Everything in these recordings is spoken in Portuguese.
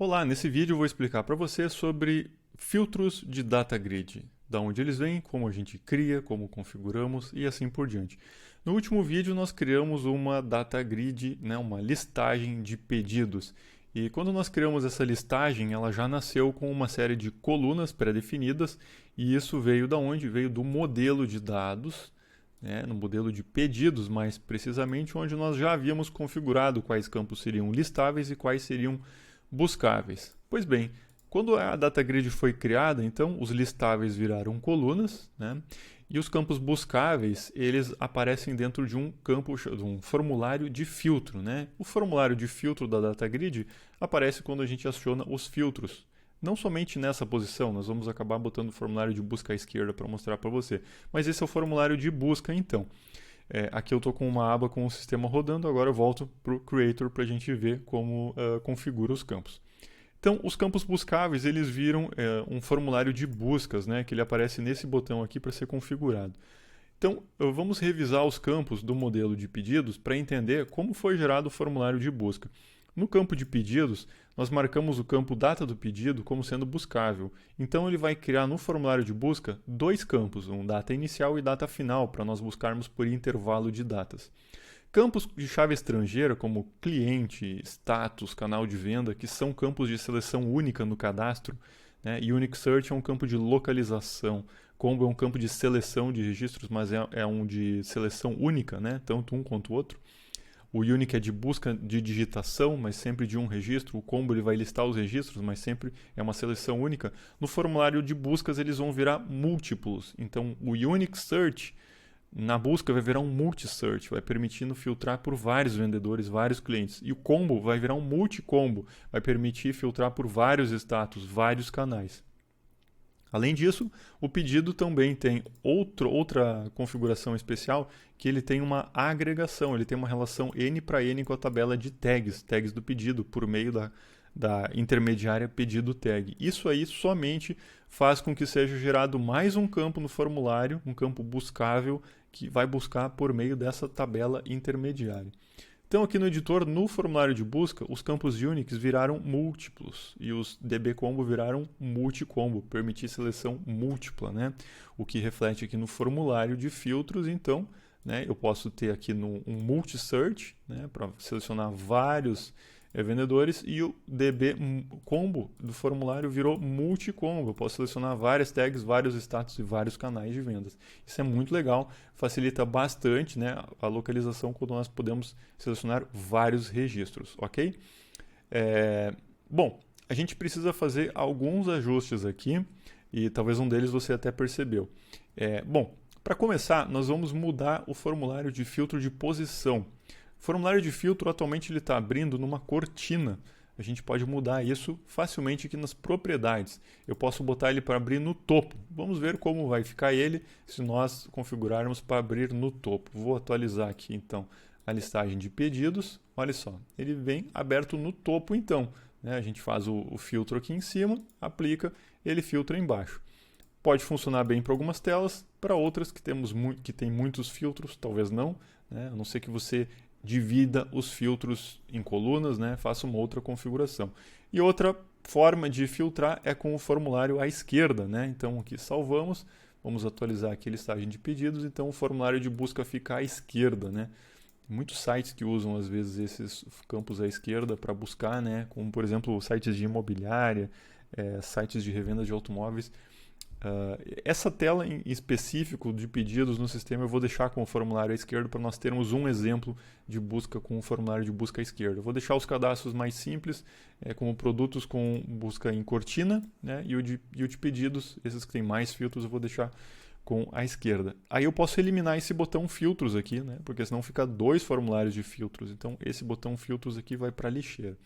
Olá, nesse vídeo eu vou explicar para você sobre filtros de data grid, da onde eles vêm, como a gente cria, como configuramos e assim por diante. No último vídeo nós criamos uma data grid, uma listagem de pedidos. E quando nós criamos essa listagem, ela já nasceu com uma série de colunas pré-definidas e isso veio da onde? Veio do modelo de dados, no modelo de pedidos mais precisamente, onde nós já havíamos configurado quais campos seriam listáveis e quais seriam buscáveis. Pois bem, quando a data grid foi criada, então os listáveis viraram colunas, e os campos buscáveis eles aparecem dentro de um campo, de um formulário de filtro. O formulário de filtro da data grid aparece quando a gente aciona os filtros. Não somente nessa posição, nós vamos acabar botando o formulário de busca à esquerda para mostrar para você, mas esse é o formulário de busca então. Aqui eu estou com uma aba com o sistema rodando, agora eu volto para o Creator para a gente ver como configura os campos. Então, os campos buscáveis, eles viram um formulário de buscas, que ele aparece nesse botão aqui para ser configurado. Então, vamos revisar os campos do modelo de pedidos para entender como foi gerado o formulário de busca. No campo de pedidos, nós marcamos o campo data do pedido como sendo buscável. Então ele vai criar no formulário de busca dois campos, um data inicial e data final, para nós buscarmos por intervalo de datas. Campos de chave estrangeira, como cliente, status, canal de venda, que são campos de seleção única no cadastro, Unique Search é um campo de localização. Combo é um campo de seleção de registros, mas é um de seleção única, tanto um quanto o outro. O Unique é de busca de digitação, mas sempre de um registro. O Combo ele vai listar os registros, mas sempre é uma seleção única. No formulário de buscas eles vão virar múltiplos. Então o Unique Search na busca vai virar um multi-search, vai permitindo filtrar por vários vendedores, vários clientes. E o Combo vai virar um multi-combo, vai permitir filtrar por vários status, vários canais. Além disso, o pedido também tem outra configuração especial, que ele tem uma agregação, ele tem uma relação N para N com a tabela de tags do pedido, por meio da intermediária pedido tag. Isso aí somente faz com que seja gerado mais um campo no formulário, um campo buscável, que vai buscar por meio dessa tabela intermediária. Então aqui no editor, no formulário de busca, os campos Unix viraram múltiplos e os dbcombo viraram multicombo, permitir seleção múltipla, O que reflete aqui no formulário de filtros, então, eu posso ter aqui um multi-search, para selecionar vários vendedores, e o dbcombo do formulário virou multicombo. Eu posso selecionar várias tags, vários status e vários canais de vendas. Isso é muito legal, facilita bastante a localização quando nós podemos selecionar vários registros, ok? Bom, a gente precisa fazer alguns ajustes aqui e talvez um deles você até percebeu. Bom, para começar, nós vamos mudar o formulário de filtro de posição. O formulário de filtro atualmente ele está abrindo numa cortina. A gente pode mudar isso facilmente aqui nas propriedades. Eu posso botar ele para abrir no topo. Vamos ver como vai ficar ele se nós configurarmos para abrir no topo. Vou atualizar aqui então a listagem de pedidos. Olha só, ele vem aberto no topo então. A gente faz o filtro aqui em cima, aplica, ele filtra embaixo. Pode funcionar bem para algumas telas, para outras que tem muitos filtros, talvez não. A não ser que você divida os filtros em colunas, faça uma outra configuração. E outra forma de filtrar é com o formulário à esquerda. Então aqui salvamos, vamos atualizar aqui a listagem de pedidos, então o formulário de busca fica à esquerda. Muitos sites que usam às vezes esses campos à esquerda para buscar, como por exemplo sites de imobiliária, sites de revenda de automóveis. Essa tela em específico de pedidos no sistema eu vou deixar com o formulário à esquerda para nós termos um exemplo de busca com o formulário de busca à esquerda. Eu vou deixar os cadastros mais simples, como produtos com busca em cortina, e o de pedidos, esses que têm mais filtros, eu vou deixar com a esquerda. Aí eu posso eliminar esse botão filtros aqui, porque senão fica dois formulários de filtros. Então esse botão filtros aqui vai para a lixeira.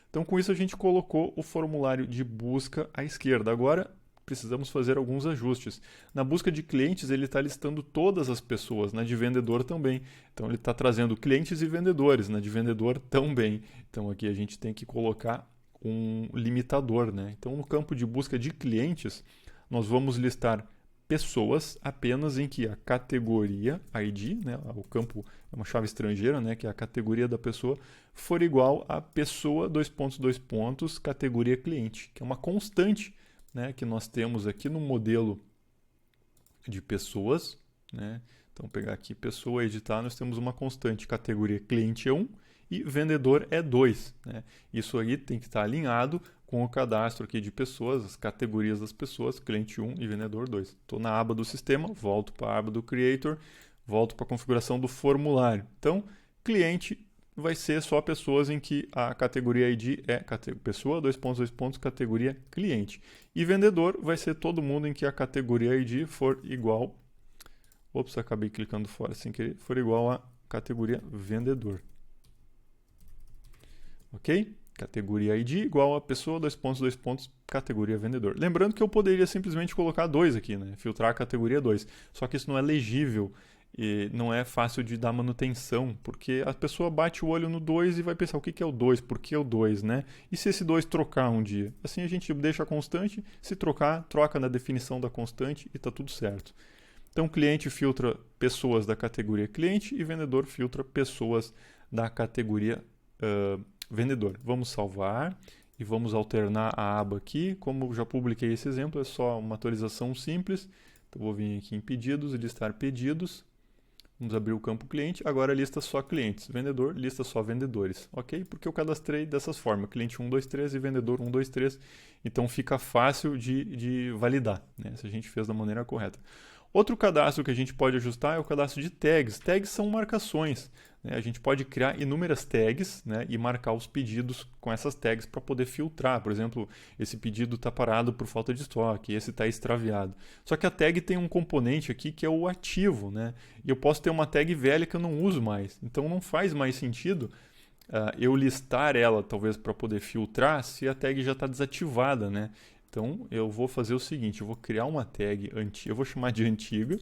Então com isso a gente colocou o formulário de busca à esquerda. Agora precisamos fazer alguns ajustes. Na busca de clientes, ele está listando todas as pessoas, na de vendedor também. Então, ele está trazendo clientes e vendedores, na de vendedor também. Então, aqui a gente tem que colocar um limitador. Então, no campo de busca de clientes, nós vamos listar pessoas apenas em que a categoria ID, né, o campo é uma chave estrangeira, né, que é a categoria da pessoa, for igual a pessoa, categoria cliente, que é uma constante, né, que nós temos aqui no modelo de pessoas, né? Então, pegar aqui pessoa, editar, nós temos uma constante, categoria cliente é 1 e vendedor é 2. Né? Isso aí tem que estar alinhado com o cadastro aqui de pessoas, as categorias das pessoas, cliente 1 e vendedor 2. Estou na aba do sistema, volto para a aba do Creator, volto para a configuração do formulário. Então, cliente vai ser só pessoas em que a categoria ID é pessoa, categoria cliente. E vendedor vai ser todo mundo em que a categoria ID for igual... Ops, acabei clicando fora sem querer. For igual a categoria vendedor. Ok? Categoria ID igual a pessoa, categoria vendedor. Lembrando que eu poderia simplesmente colocar 2 aqui, né? Filtrar a categoria 2. Só que isso não é legível e não é fácil de dar manutenção, porque a pessoa bate o olho no 2 e vai pensar o que é o 2, por que é o 2, né? E se esse 2 trocar um dia? Assim a gente deixa a constante, se trocar, troca na definição da constante e está tudo certo. Então, cliente filtra pessoas da categoria cliente e vendedor filtra pessoas da categoria vendedor. Vamos salvar e vamos alternar a aba aqui. Como já publiquei esse exemplo, é só uma atualização simples. Então, vou vir aqui em pedidos e listar pedidos. Vamos abrir o campo cliente. Agora lista só clientes. Vendedor, lista só vendedores. Ok? Porque eu cadastrei dessas formas. Cliente 1, 2, 3 e vendedor 1, 2, 3. Então, fica fácil de validar, né? Se a gente fez da maneira correta. Outro cadastro que a gente pode ajustar é o cadastro de tags. Tags são marcações. Né? A gente pode criar inúmeras tags, né, e marcar os pedidos com essas tags para poder filtrar. Por exemplo, esse pedido está parado por falta de estoque, esse está extraviado. Só que a tag tem um componente aqui que é o ativo. Né? E eu posso ter uma tag velha que eu não uso mais. Então não faz mais sentido eu listar ela, talvez, para poder filtrar se a tag já está desativada. Né? Então, eu vou fazer o seguinte, eu vou criar uma tag antiga, eu vou chamar de antiga,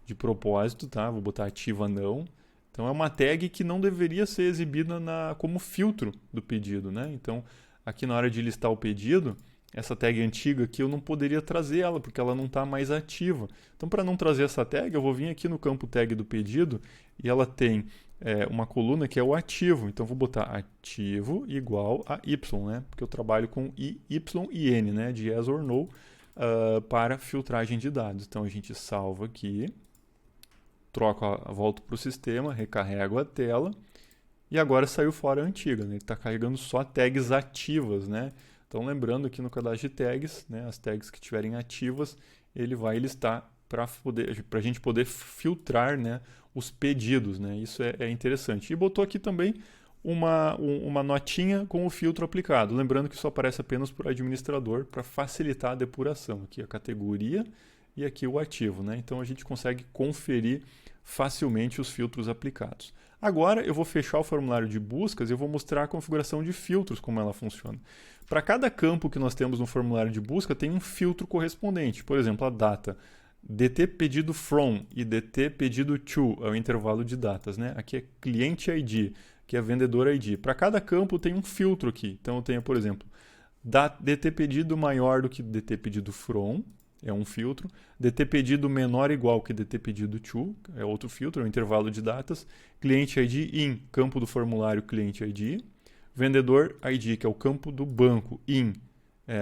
de propósito, tá? Vou botar ativa não. Então, é uma tag que não deveria ser exibida como filtro do pedido, né? Então, aqui na hora de listar o pedido, essa tag antiga aqui eu não poderia trazer ela, porque ela não está mais ativa. Então, para não trazer essa tag, eu vou vir aqui no campo tag do pedido e ela tem uma coluna que é o ativo. Então, vou botar ativo igual a Y, né? Porque eu trabalho com I, Y e N, né? De yes or no, para filtragem de dados. Então, a gente salva aqui, volto para o sistema, recarrego a tela e agora saiu fora a antiga, né? Ele está carregando só tags ativas, né? Então, lembrando aqui no cadastro de tags, né? As tags que estiverem ativas, ele vai listar para a gente poder filtrar, né, os pedidos, né? Isso é interessante. E botou aqui também uma notinha com o filtro aplicado. Lembrando que isso aparece apenas por administrador para facilitar a depuração. Aqui a categoria e aqui o ativo, né? Então a gente consegue conferir facilmente os filtros aplicados. Agora eu vou fechar o formulário de buscas e eu vou mostrar a configuração de filtros, como ela funciona. Para cada campo que nós temos no formulário de busca, tem um filtro correspondente. Por exemplo, a data. DT pedido from e DT pedido to é o intervalo de datas, né? Aqui é cliente ID, que é vendedor ID. Para cada campo tem um filtro aqui. Então eu tenho, por exemplo, DT pedido maior do que DT pedido from, é um filtro. DT pedido menor ou igual que DT pedido to, é outro filtro, é o intervalo de datas. Cliente ID in, campo do formulário cliente ID. Vendedor ID, que é o campo do banco, in,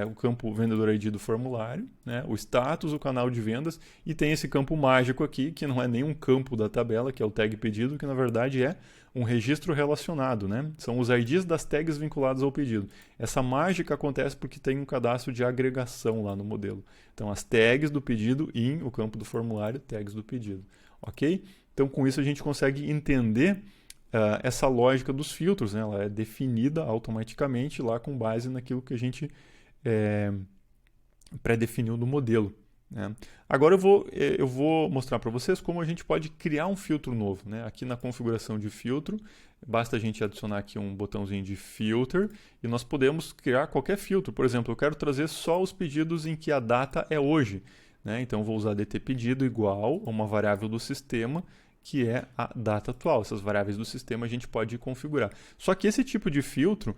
o campo vendedor ID do formulário, né? O status, o canal de vendas, e tem esse campo mágico aqui, que não é nenhum campo da tabela, que é o tag pedido, que na verdade é um registro relacionado, né? São os IDs das tags vinculadas ao pedido. Essa mágica acontece porque tem um cadastro de agregação lá no modelo. Então, as tags do pedido in, o campo do formulário, tags do pedido. Ok? Então, com isso a gente consegue entender essa lógica dos filtros, né? Ela é definida automaticamente lá com base naquilo que a gente pré-definiu no modelo. Né? Agora eu vou mostrar para vocês como a gente pode criar um filtro novo. Né? Aqui na configuração de filtro, basta a gente adicionar aqui um botãozinho de filter e nós podemos criar qualquer filtro. Por exemplo, eu quero trazer só os pedidos em que a data é hoje. Né? Então, eu vou usar DT pedido igual a uma variável do sistema que é a data atual. Essas variáveis do sistema a gente pode configurar. Só que esse tipo de filtro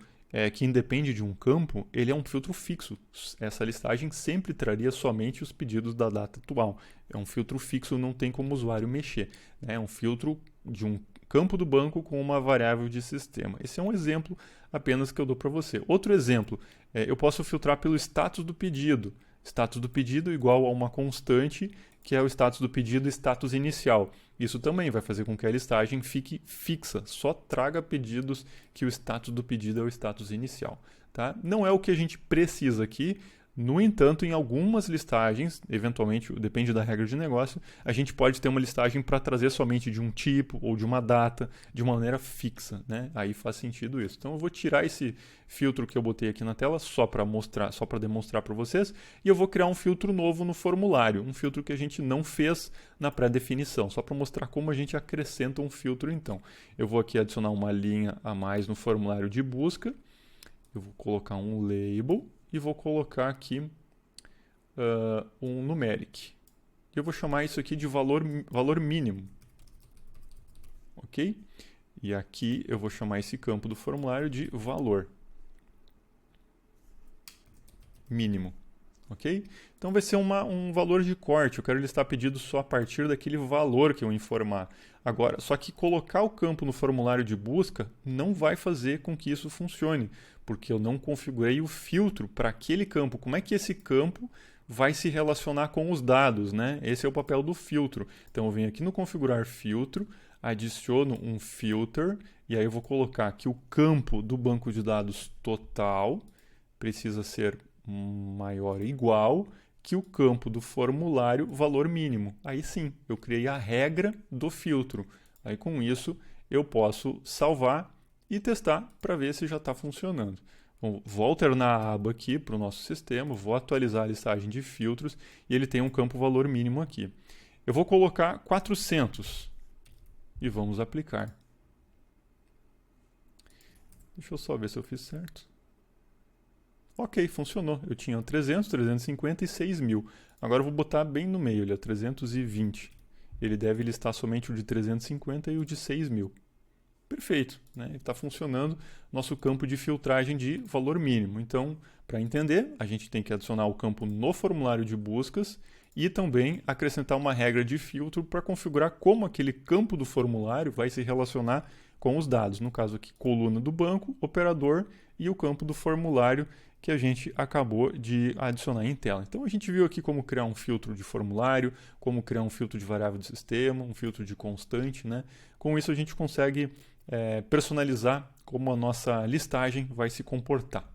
que independe de um campo, ele é um filtro fixo. Essa listagem sempre traria somente os pedidos da data atual. É um filtro fixo, não tem como o usuário mexer. É um filtro de um campo do banco com uma variável de sistema. Esse é um exemplo apenas que eu dou para você. Outro exemplo, eu posso filtrar pelo status do pedido. Status do pedido igual a uma constante, que é o status do pedido status inicial. Isso também vai fazer com que a listagem fique fixa, só traga pedidos que o status do pedido é o status inicial. Tá? Não é o que a gente precisa aqui. No entanto, em algumas listagens, eventualmente, depende da regra de negócio, a gente pode ter uma listagem para trazer somente de um tipo ou de uma data de uma maneira fixa, né? Aí faz sentido isso. Então eu vou tirar esse filtro que eu botei aqui na tela só para mostrar, só para demonstrar para vocês, e eu vou criar um filtro novo no formulário, um filtro que a gente não fez na pré-definição, só para mostrar como a gente acrescenta um filtro então. Eu vou aqui adicionar uma linha a mais no formulário de busca. Eu vou colocar um label e vou colocar aqui um numeric. Eu vou chamar isso aqui de valor mínimo. Ok? E aqui eu vou chamar esse campo do formulário de valor mínimo. Ok? Então vai ser um valor de corte. Eu quero listar pedidos só a partir daquele valor que eu informar. Agora, só que colocar o campo no formulário de busca não vai fazer com que isso funcione, porque eu não configurei o filtro para aquele campo. Como é que esse campo vai se relacionar com os dados, né? Esse é o papel do filtro. Então eu venho aqui no configurar filtro, adiciono um filter, e aí eu vou colocar que o campo do banco de dados total precisa ser maior ou igual que o campo do formulário valor mínimo. Aí sim, eu criei a regra do filtro. Aí com isso eu posso salvar e testar para ver se já está funcionando. Bom, vou alternar a aba aqui para o nosso sistema, vou atualizar a listagem de filtros e ele tem um campo valor mínimo aqui. Eu vou colocar 400 e vamos aplicar. Deixa eu só ver se eu fiz certo. Ok, funcionou. Eu tinha 300, 350 e 6.000. Agora eu vou botar bem no meio, ele é 320. Ele deve listar somente o de 350 e o de 6.000. Perfeito, né? Está funcionando nosso campo de filtragem de valor mínimo. Então, para entender, a gente tem que adicionar o campo no formulário de buscas e também acrescentar uma regra de filtro para configurar como aquele campo do formulário vai se relacionar com os dados. No caso aqui, coluna do banco, operador e o campo do formulário que a gente acabou de adicionar em tela. Então a gente viu aqui como criar um filtro de formulário, como criar um filtro de variável de sistema, um filtro de constante, né? Com isso a gente consegue personalizar como a nossa listagem vai se comportar.